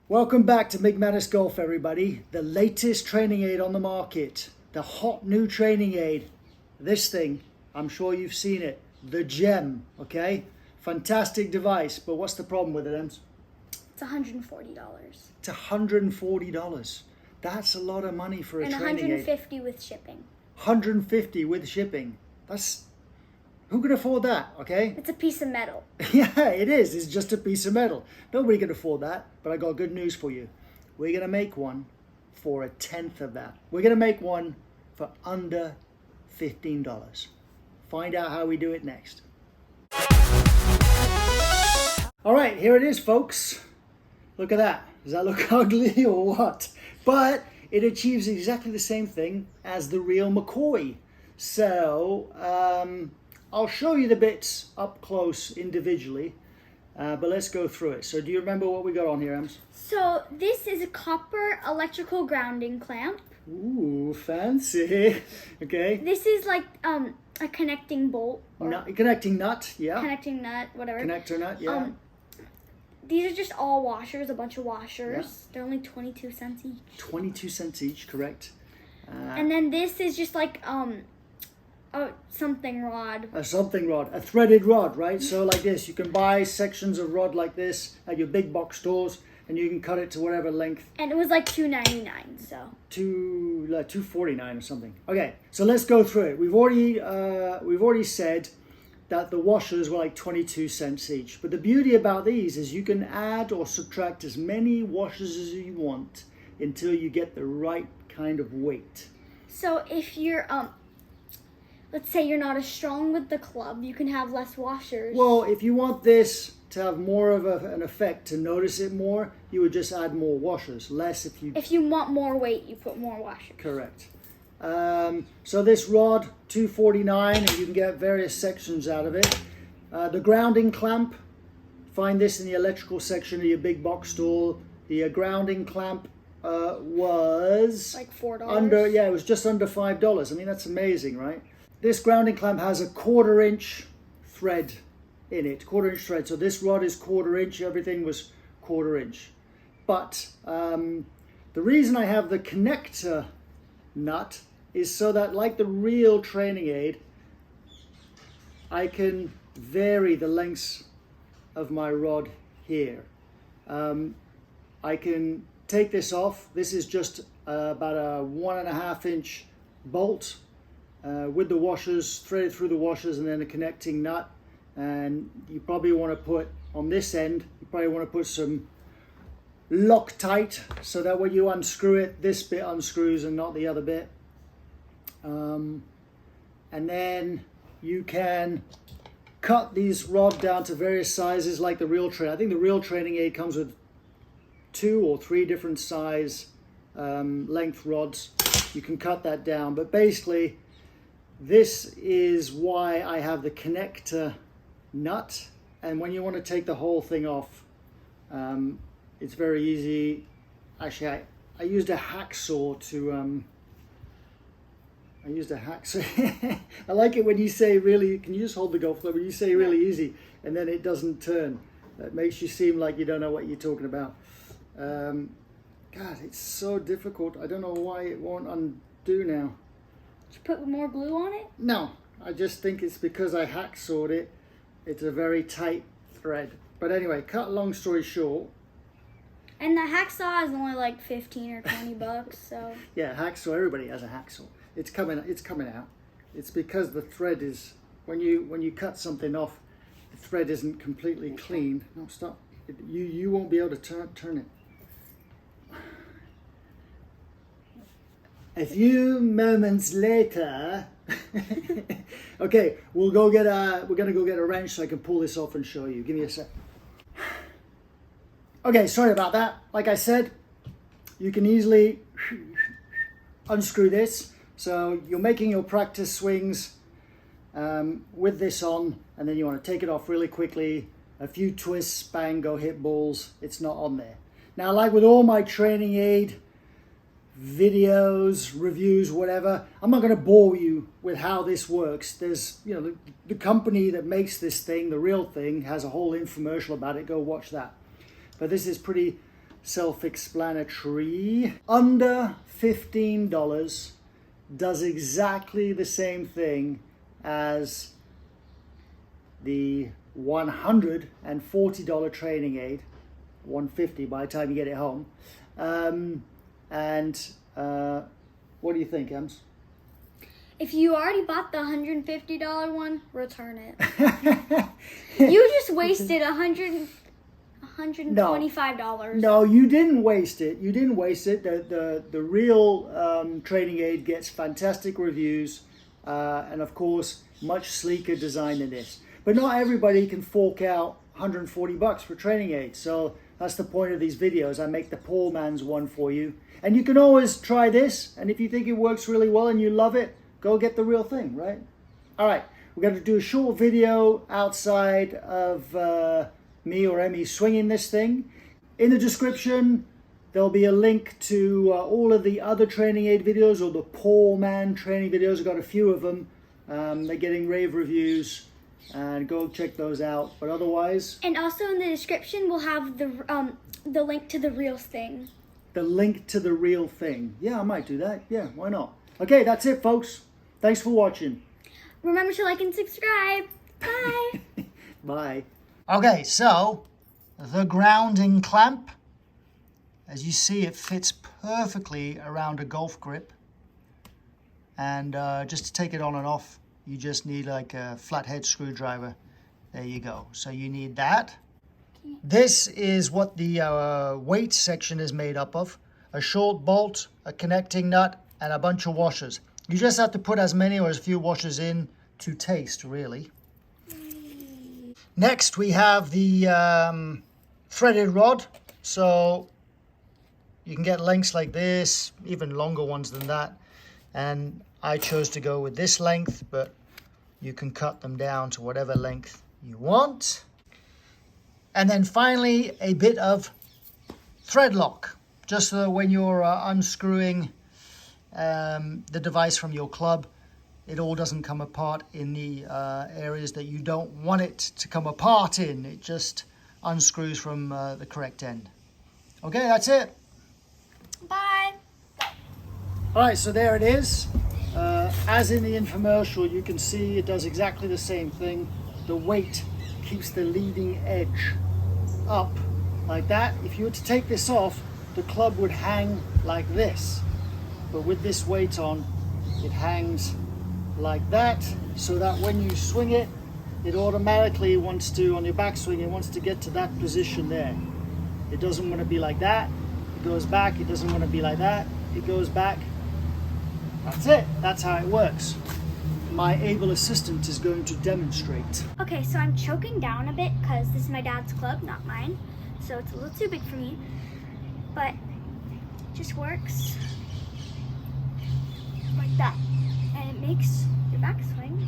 Welcome back to Big Matters Golf, everybody. The latest training aid on the market. The hot new training aid. This thing, I'm sure you've seen it. The Gem, okay? Fantastic device, but what's the problem with it, Ems? It's $140. It's $140. That's a lot of money for a training aid. And $150 with shipping. $150 with shipping. That's... Who can afford that, okay? It's a piece of metal. Yeah, it is. It's just a piece of metal. Nobody can afford that, but I got good news for you. We're going to make one for a tenth of that. We're going to make one for under $15. Find out how we do it next. All right, here it is, folks. Look at that. Does that look ugly or what? But it achieves exactly the same thing as the real McCoy. So, I'll show you the bits up close individually, but let's go through it. So do you remember what we got on here, Ems? So this is a copper electrical grounding clamp. Ooh, fancy. Okay. This is like a connecting bolt. Connecting nut, yeah. Connecting nut, whatever. Connector nut, yeah. These are just all washers, a bunch of washers. Yeah. They're only 22 cents each. 22 cents each, correct. And then this is just like a something rod. A something rod, a threaded rod, right? So like this, you can buy sections of rod like this at your big box stores, and you can cut it to whatever length. And it was like $2.99, so. $2.49 or something. Okay, so let's go through it. We've already said that the washers were like 22 cents each. But the beauty about these is you can add or subtract as many washers as you want until you get the right kind of weight. So if you're let's say you're not as strong with the club, you can have less washers. Well, if you want this to have more of an effect, to notice it more, you would just add more washers. Less if you... If you want more weight, you put more washers. Correct. So this rod, $2.49, and you can get various sections out of it. The grounding clamp, find this in the electrical section of your big box store. The grounding clamp was... Like $4? Yeah, it was just under $5. I mean, that's amazing, right? This grounding clamp has a 1/4 inch thread in it, 1/4 inch thread. So this rod is 1/4 inch, everything was 1/4 inch. But the reason I have the connector nut is so that, like the real training aid, I can vary the lengths of my rod here. I can take this off. This is just about a 1.5 inch bolt. With the washers, threaded through the washers, and then a connecting nut. And you probably want to put, on this end, you probably want to put some Loctite, so that when you unscrew it, this bit unscrews and not the other bit. And then you can cut these rods down to various sizes like the real training. I think the real training aid comes with 2 or 3 different size length rods. You can cut that down, but basically, this is why I have the connector nut, and when you want to take the whole thing off, it's very easy. Actually, I used a hacksaw to, I like it when you say really, can you just hold the golf club, when you say really easy, and then it doesn't turn. That makes you seem like you don't know what you're talking about. God, it's so difficult. I don't know why it won't undo now. Did you put more glue on it? No, I just think it's because I hacksawed it. It's a very tight thread. But anyway, cut long story short. And the hacksaw is only like 15 or 20 bucks, so. Yeah, hacksaw, everybody has a hacksaw. It's coming out. It's because the thread is, when you cut something off, the thread isn't completely clean. No, stop. You won't be able to turn it. A few moments later, okay, we're gonna go get a wrench so I can pull this off and show you. Give me a sec. Okay, sorry about that. Like I said, you can easily unscrew this. So you're making your practice swings with this on, and then you want to take it off really quickly. A few twists, bang, go hit balls. It's not on there. Now, like with all my training aid videos, reviews, whatever, I'm not going to bore you with how this works. There's, the company that makes this thing, the real thing, has a whole infomercial about it. Go watch that. But this is pretty self-explanatory. Under $15 does exactly the same thing as the $140 training aid, $150 by the time you get it home. What do you think, Ems? If you already bought the $150 one, return it. You just wasted $125. No, you didn't waste it. You didn't waste it. The real training aid gets fantastic reviews, and of course, much sleeker design than this. But not everybody can fork out $140 for training aid. So that's the point of these videos. I make the poor man's one for you. And you can always try this. And if you think it works really well and you love it, go get the real thing, right? All right, we're going to do a short video outside of me or Emmy swinging this thing. In the description, there'll be a link to all of the other training aid videos, or the poor man training videos. I've got a few of them. They're getting rave reviews, and go check those out. But otherwise... And also in the description, we'll have the link to the real thing. The link to the real thing. Yeah, I might do that. Yeah, why not? Okay, that's it, folks. Thanks for watching. Remember to like and subscribe. Bye. Bye. Okay, so the grounding clamp. As you see, it fits perfectly around a golf grip. And just to take it on and off, you just need like a flathead screwdriver. There you go. So you need that. This is what the weight section is made up of. A short bolt, a connecting nut, and a bunch of washers. You just have to put as many or as few washers in to taste, really. Next, we have the threaded rod. So you can get lengths like this, even longer ones than that. And I chose to go with this length, but you can cut them down to whatever length you want. And then finally, a bit of thread lock, just so that when you're unscrewing the device from your club, it all doesn't come apart in the areas that you don't want it to come apart in. It just unscrews from the correct end. Okay, that's it. Bye. All right, so there it is. As in the infomercial, you can see it does exactly the same thing. The weight keeps the leading edge up like that. If you were to take this off, the club would hang like this. But with this weight on, it hangs like that, so that when you swing it, it automatically wants to, on your backswing, it wants to get to that position there. It doesn't want to be like that. It goes back. It doesn't want to be like that. It goes back. That's it. That's how it works. My able assistant is going to demonstrate. Okay, so I'm choking down a bit because this is my dad's club, not mine. So it's a little too big for me, but it just works like that. And it makes your backswing